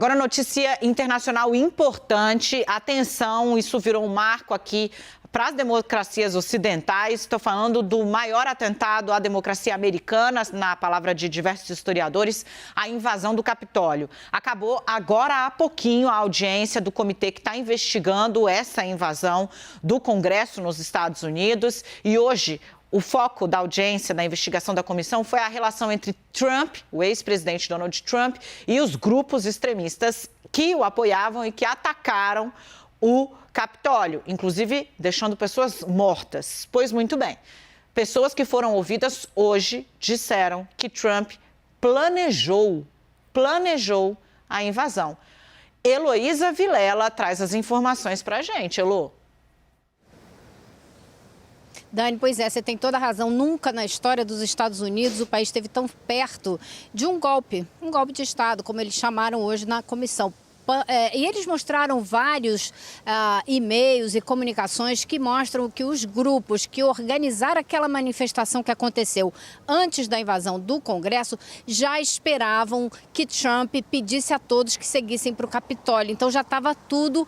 Agora, notícia internacional importante. Atenção, isso virou um marco aqui para as democracias ocidentais. Estou falando do maior atentado à democracia americana, na palavra de diversos historiadores, a invasão do Capitólio. Acabou agora há pouquinho a audiência do comitê que está investigando essa invasão do Congresso nos Estados Unidos. E hoje, o foco da audiência, da investigação da comissão, foi a relação entre Trump, o ex-presidente Donald Trump, e os grupos extremistas que o apoiavam e que atacaram o Capitólio, inclusive deixando pessoas mortas. Pois muito bem, pessoas que foram ouvidas hoje disseram que Trump planejou a invasão. Heloísa Vilela traz as informações para a gente. Elo. Dani, pois é, você tem toda a razão. Nunca na história dos Estados Unidos o país esteve tão perto de um golpe de Estado, como eles chamaram hoje na comissão. E eles mostraram vários e-mails e comunicações que mostram que os grupos que organizaram aquela manifestação que aconteceu antes da invasão do Congresso já esperavam que Trump pedisse a todos que seguissem para o Capitólio. Então já estava tudo,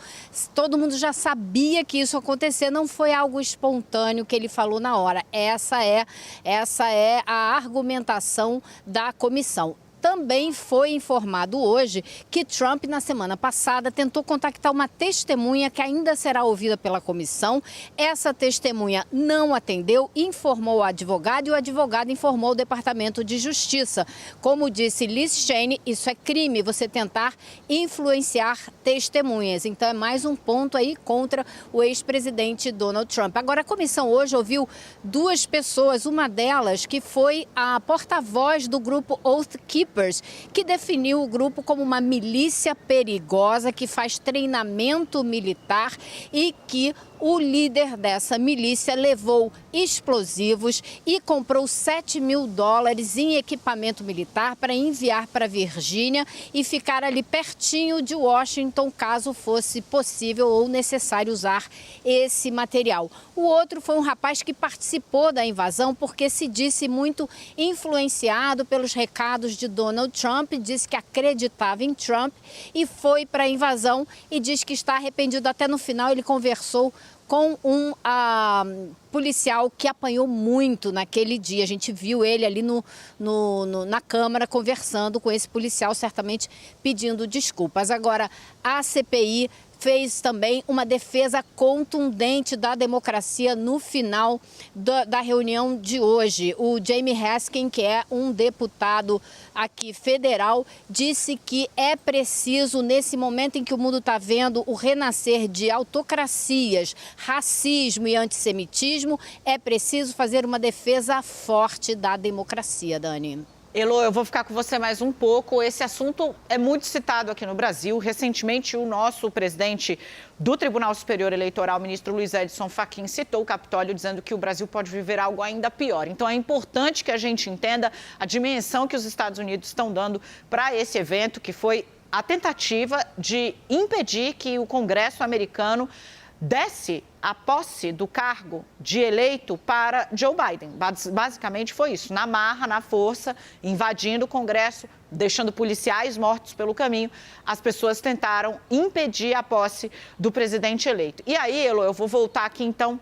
todo mundo já sabia que isso ia acontecer, não foi algo espontâneo que ele falou na hora. Essa é a argumentação da comissão. Também foi informado hoje que Trump, na semana passada, tentou contactar uma testemunha que ainda será ouvida pela comissão. Essa testemunha não atendeu, informou o advogado e o advogado informou o Departamento de Justiça. Como disse Liz Cheney, isso é crime, você tentar influenciar testemunhas. Então é mais um ponto aí contra o ex-presidente Donald Trump. Agora, a comissão hoje ouviu duas pessoas, uma delas que foi a porta-voz do grupo Oath Keepers, que definiu o grupo como uma milícia perigosa que faz treinamento militar e que o líder dessa milícia levou explosivos e comprou $7 mil em equipamento militar para enviar para Virgínia e ficar ali pertinho de Washington, caso fosse possível ou necessário usar esse material. O outro foi um rapaz que participou da invasão porque se disse muito influenciado pelos recados de Donald Trump, disse que acreditava em Trump e foi para a invasão e diz que está arrependido. Até no final ele conversou com um policial que apanhou muito naquele dia. A gente viu ele ali na Câmara conversando com esse policial, certamente pedindo desculpas. Agora, a CPI fez também uma defesa contundente da democracia no final da reunião de hoje. O Jamie Raskin, que é um deputado aqui federal, disse que é preciso, nesse momento em que o mundo está vendo o renascer de autocracias, racismo e antissemitismo, é preciso fazer uma defesa forte da democracia, Dani. Elo, eu vou ficar com você mais um pouco. Esse assunto é muito citado aqui no Brasil. Recentemente, o nosso presidente do Tribunal Superior Eleitoral, ministro Luiz Edson Fachin, citou o Capitólio, dizendo que o Brasil pode viver algo ainda pior. Então, é importante que a gente entenda a dimensão que os Estados Unidos estão dando para esse evento, que foi a tentativa de impedir que o Congresso americano desse a posse do cargo de eleito para Joe Biden. Basicamente foi isso, na marra, na força, invadindo o Congresso, deixando policiais mortos pelo caminho. As pessoas tentaram impedir a posse do presidente eleito. E aí, Elo, eu vou voltar aqui então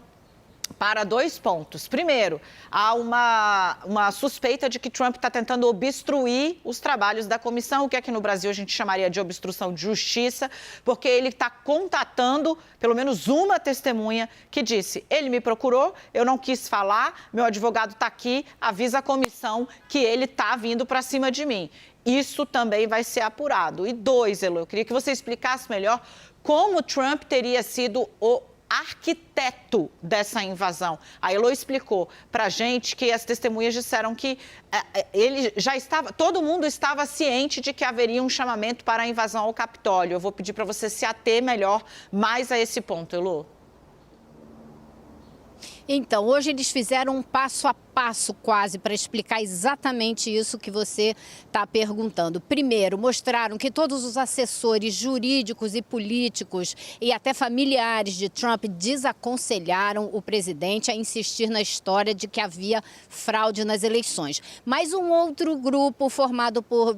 para dois pontos. Primeiro, há uma suspeita de que Trump está tentando obstruir os trabalhos da comissão, o que aqui no Brasil a gente chamaria de obstrução de justiça, porque ele está contatando pelo menos uma testemunha que disse: ele me procurou, eu não quis falar, meu advogado está aqui, avisa a comissão que ele está vindo para cima de mim. Isso também vai ser apurado. E dois, Elo, eu queria que você explicasse melhor como Trump teria sido o arquiteto dessa invasão. A Elo explicou para a gente que as testemunhas disseram que ele já estava, todo mundo estava ciente de que haveria um chamamento para a invasão ao Capitólio. Eu vou pedir para você se ater melhor mais a esse ponto, Elo. Então, hoje eles fizeram um passo a passo quase para explicar exatamente isso que você está perguntando. Primeiro, mostraram que todos os assessores jurídicos e políticos e até familiares de Trump desaconselharam o presidente a insistir na história de que havia fraude nas eleições. Mas um outro grupo formado por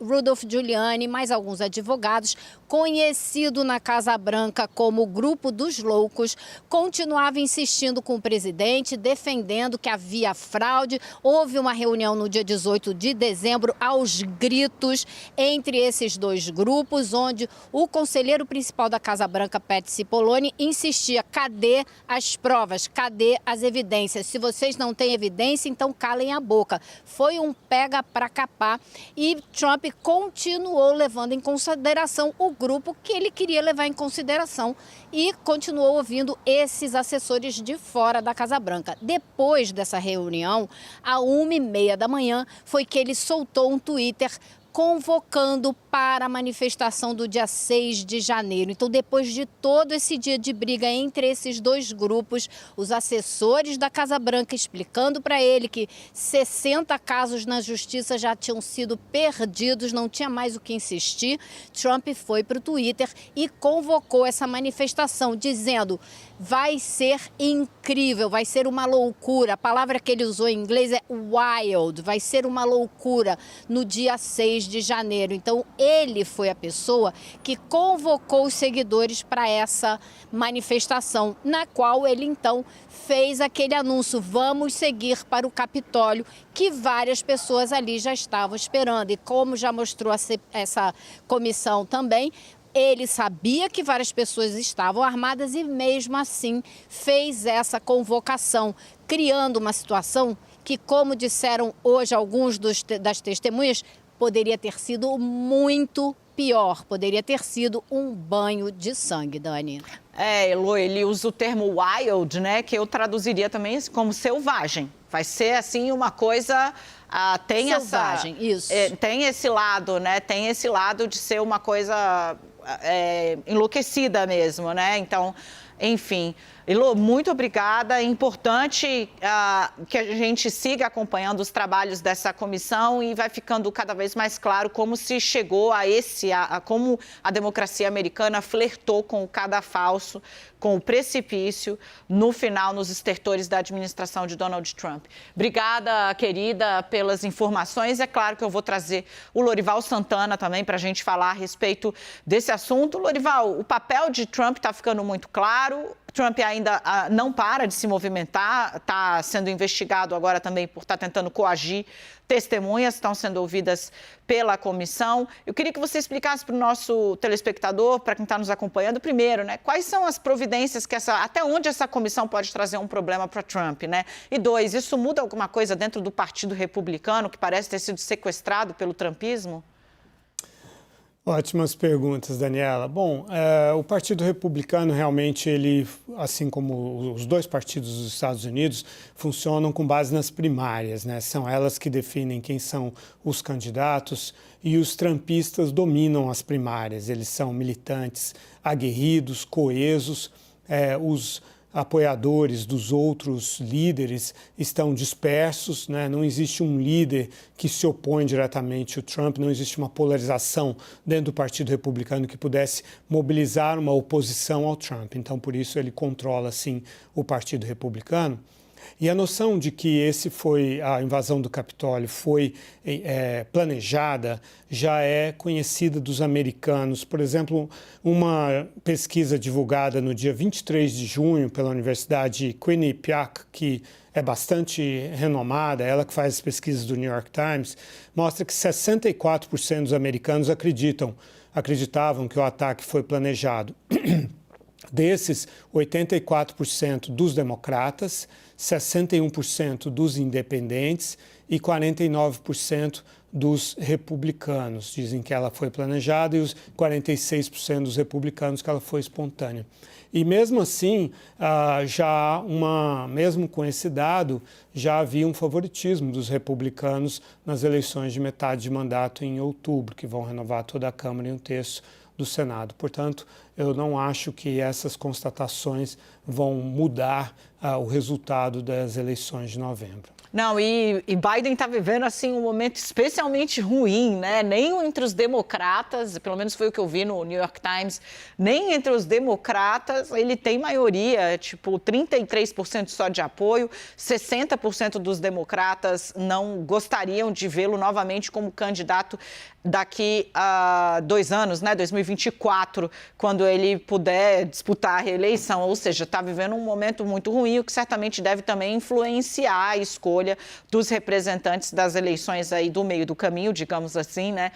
Rudolph Giuliani e mais alguns advogados, conhecido na Casa Branca como o Grupo dos Loucos, continuava insistindo com o presidente, defendendo que havia fraude. Houve uma reunião no dia 18 de dezembro, aos gritos, entre esses dois grupos, onde o conselheiro principal da Casa Branca, Pat Cipollone, insistia: cadê as provas? Cadê as evidências? Se vocês não têm evidência, então calem a boca. Foi um pega pra capar e Trump continuou levando em consideração o grupo que ele queria levar em consideração e continuou ouvindo esses assessores de fora da Casa Branca. Depois dessa reunião, à 1h30 da manhã, foi que ele soltou um Twitter convocando para a manifestação do dia 6 de janeiro. Então, depois de todo esse dia de briga entre esses dois grupos, os assessores da Casa Branca explicando para ele que 60 casos na justiça já tinham sido perdidos, não tinha mais o que insistir, Trump foi para o Twitter e convocou essa manifestação, dizendo: vai ser incrível, vai ser uma loucura. A palavra que ele usou em inglês é wild, vai ser uma loucura no dia 6 de janeiro. Então, ele foi a pessoa que convocou os seguidores para essa manifestação, na qual ele, então, fez aquele anúncio: vamos seguir para o Capitólio, que várias pessoas ali já estavam esperando. E como já mostrou essa comissão também, ele sabia que várias pessoas estavam armadas e, mesmo assim, fez essa convocação, criando uma situação que, como disseram hoje alguns das testemunhas, poderia ter sido muito pior, poderia ter sido um banho de sangue, Dani. Elô, ele usa o termo wild, né, que eu traduziria também como selvagem. Vai ser, assim, uma coisa... tem selvagem, isso. Tem esse lado, né, tem esse lado de ser uma coisa enlouquecida mesmo, né, então... Enfim, Elô, muito obrigada. É importante que a gente siga acompanhando os trabalhos dessa comissão e vai ficando cada vez mais claro como se chegou como a democracia americana flertou com o cadafalso, com o precipício, no final, nos estertores da administração de Donald Trump. Obrigada, querida, pelas informações. É claro que eu vou trazer o Lorival Santana também para a gente falar a respeito desse assunto. Lorival, o papel de Trump está ficando muito claro. Trump ainda não para de se movimentar, está sendo investigado agora também por estar tentando coagir testemunhas, estão sendo ouvidas pela comissão. Eu queria que você explicasse para o nosso telespectador, para quem está nos acompanhando, primeiro, né, quais são as providências até onde essa comissão pode trazer um problema para Trump, né? E dois, isso muda alguma coisa dentro do Partido Republicano, que parece ter sido sequestrado pelo trumpismo? Ótimas perguntas, Daniela. Bom, o Partido Republicano realmente, ele, assim como os dois partidos dos Estados Unidos, funcionam com base nas primárias, né? São elas que definem quem são os candidatos e os trumpistas dominam as primárias. Eles são militantes, aguerridos, coesos, os apoiadores dos outros líderes estão dispersos, né? Não existe um líder que se opõe diretamente ao Trump, não existe uma polarização dentro do Partido Republicano que pudesse mobilizar uma oposição ao Trump. Então, por isso, ele controla, sim, o Partido Republicano. E a noção de que a invasão do Capitólio foi planejada já é conhecida dos americanos. Por exemplo, uma pesquisa divulgada no dia 23 de junho pela Universidade Quinnipiac, que é bastante renomada, ela que faz as pesquisas do New York Times, mostra que 64% dos americanos acreditavam que o ataque foi planejado. Desses, 84% dos democratas, 61% dos independentes e 49% dos republicanos dizem que ela foi planejada e os 46% dos republicanos que ela foi espontânea. E mesmo assim, mesmo com esse dado, já havia um favoritismo dos republicanos nas eleições de metade de mandato em outubro, que vão renovar toda a Câmara e um terço do Senado. Portanto, eu não acho que essas constatações vão mudar o resultado das eleições de novembro. Não, e Biden está vivendo assim um momento especialmente ruim, né? Nem entre os democratas, pelo menos foi o que eu vi no New York Times, nem entre os democratas ele tem maioria, tipo 33% só de apoio, 60% dos democratas não gostariam de vê-lo novamente como candidato daqui a 2 anos, né? 2024, quando ele puder disputar a reeleição, ou seja, está vivendo um momento muito ruim, o que certamente deve também influenciar a escolha dos representantes das eleições aí do meio do caminho, digamos assim, né,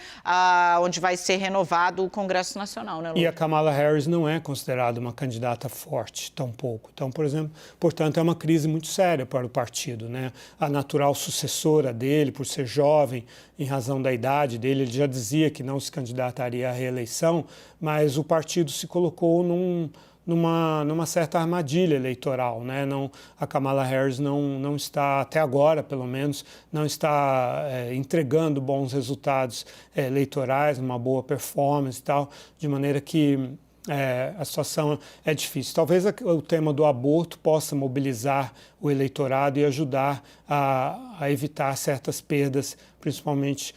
onde vai ser renovado o Congresso Nacional, né, Lu? E a Kamala Harris não é considerada uma candidata forte, tampouco. Então, por exemplo, portanto, é uma crise muito séria para o partido, né? A natural sucessora dele, por ser jovem, em razão da idade dele, ele já dizia que não se candidataria à reeleição, mas o partido se colocou numa certa armadilha eleitoral, né? A Kamala Harris não está, até agora pelo menos, não está entregando bons resultados eleitorais, uma boa performance e tal, de maneira que a situação é difícil. Talvez o tema do aborto possa mobilizar o eleitorado e ajudar a evitar certas perdas, principalmente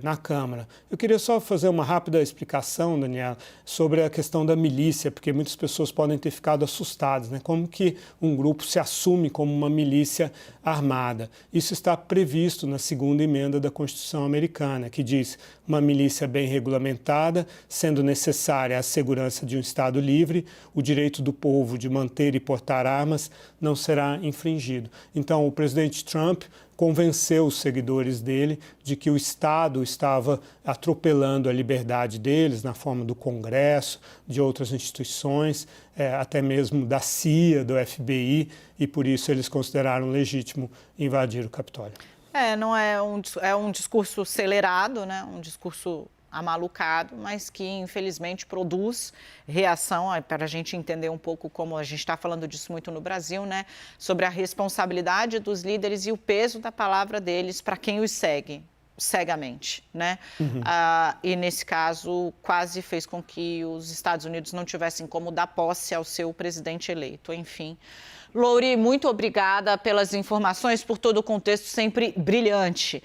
na Câmara. Eu queria só fazer uma rápida explicação, Daniela, sobre a questão da milícia, porque muitas pessoas podem ter ficado assustadas, né? Como que um grupo se assume como uma milícia armada? Isso está previsto na segunda emenda da Constituição americana, que diz uma milícia bem regulamentada, sendo necessária a segurança de um Estado livre, o direito do povo de manter e portar armas não será infringido. Então, o presidente Trump convenceu os seguidores dele de que o Estado estava atropelando a liberdade deles na forma do Congresso, de outras instituições, até mesmo da CIA, do FBI, e por isso eles consideraram legítimo invadir o Capitólio. Não é um discurso acelerado, né? Um discurso amalucado, mas que infelizmente produz reação, para a gente entender um pouco como a gente está falando disso muito no Brasil, né? Sobre a responsabilidade dos líderes e o peso da palavra deles para quem os segue cegamente, né? E nesse caso quase fez com que os Estados Unidos não tivessem como dar posse ao seu presidente eleito, enfim. Louri, muito obrigada pelas informações, por todo o contexto sempre brilhante.